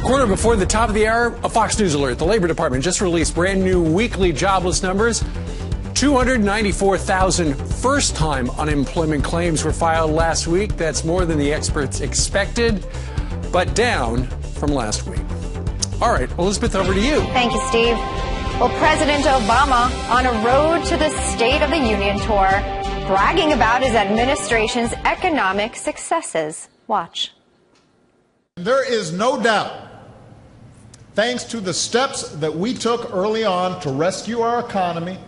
Quarter before the top of the hour, a Fox News alert. The Labor Department just released brand new weekly jobless numbers. 294,000 first-time unemployment claims were filed last week. That's more than the experts expected, but down from last week. All right, Elizabeth, over to you. Thank you, Steve. Well, President Obama on a road to the State of the Union tour, bragging about his administration's economic successes. Watch. There is no doubt, thanks to the steps that we took early on to rescue our economy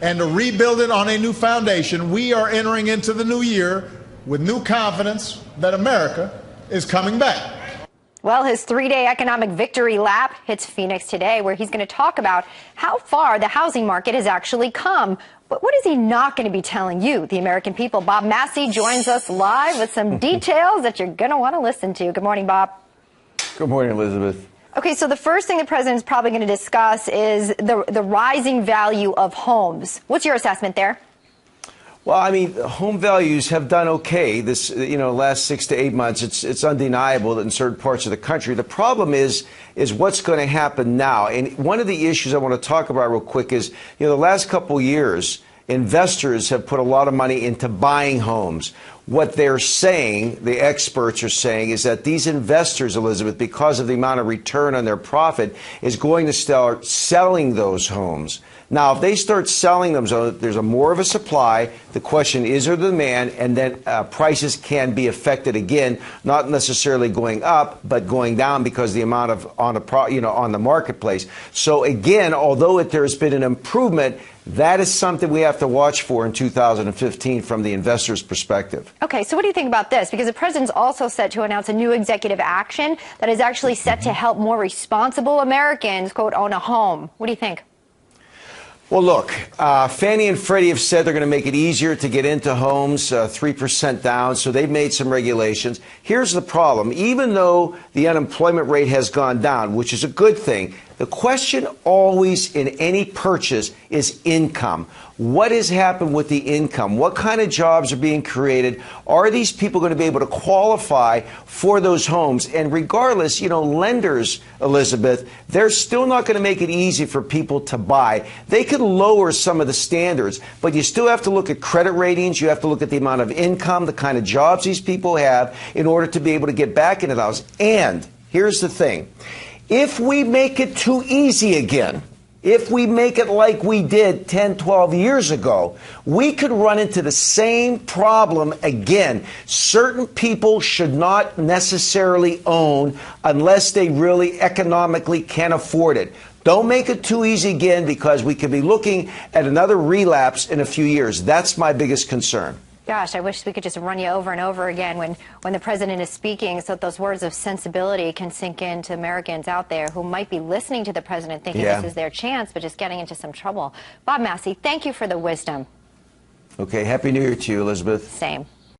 and to rebuild it on a new foundation, we are entering into the new year with new confidence that America is coming back. Well, his three-day economic victory lap hits Phoenix today, where he's going to talk about how far the housing market has actually come. But what is he not going to be telling you, the American people? Bob Massey joins us live with some details that you're going to want to listen to. Good morning, Bob. Good morning, Elizabeth. Okay, so the first thing the president's probably going to discuss is the rising value of homes. What's your assessment there? Well, I mean, home values have done okay this, last 6 to 8 months. It's undeniable that in certain parts of the country. The problem is what's going to happen now. And one of the issues I want to talk about real quick is, the last couple of years, investors have put a lot of money into buying homes. What they're saying, the experts are saying, is that these investors, Elizabeth, because of the amount of return on their profit, is going to start selling those homes. Now, if they start selling them, so there's more of a supply. The question is there demand, and then prices can be affected again, not necessarily going up, but going down because the amount of on the marketplace. So again, although there's been an improvement, that is something we have to watch for in 2015 from the investor's perspective. Okay, so what do you think about this? Because the president's also set to announce a new executive action that is actually set to help more responsible Americans, quote, own a home. What do you think? Well, look, Fannie and Freddie have said they're going to make it easier to get into homes, 3% down, so they've made some regulations. Here's the problem. Even though the unemployment rate has gone down, which is a good thing, the question always in any purchase is income. What has happened with the income? What kind of jobs are being created? Are these people going to be able to qualify for those homes? And regardless, lenders, Elizabeth, they're still not going to make it easy for people to buy. They could lower some of the standards, but you still have to look at credit ratings. You have to look at the amount of income, the kind of jobs these people have in order to be able to get back into the house. And here's the thing. If we make it too easy again, if we make it like we did 10, 12 years ago, we could run into the same problem again. Certain people should not necessarily own unless they really economically can afford it. Don't make it too easy again, because we could be looking at another relapse in a few years. That's my biggest concern. Gosh, I wish we could just run you over and over again when the president is speaking, so that those words of sensibility can sink into Americans out there who might be listening to the president thinking this is their chance, but just getting into some trouble. Bob Massey, thank you for the wisdom. Okay, Happy New Year to you, Elizabeth. Same.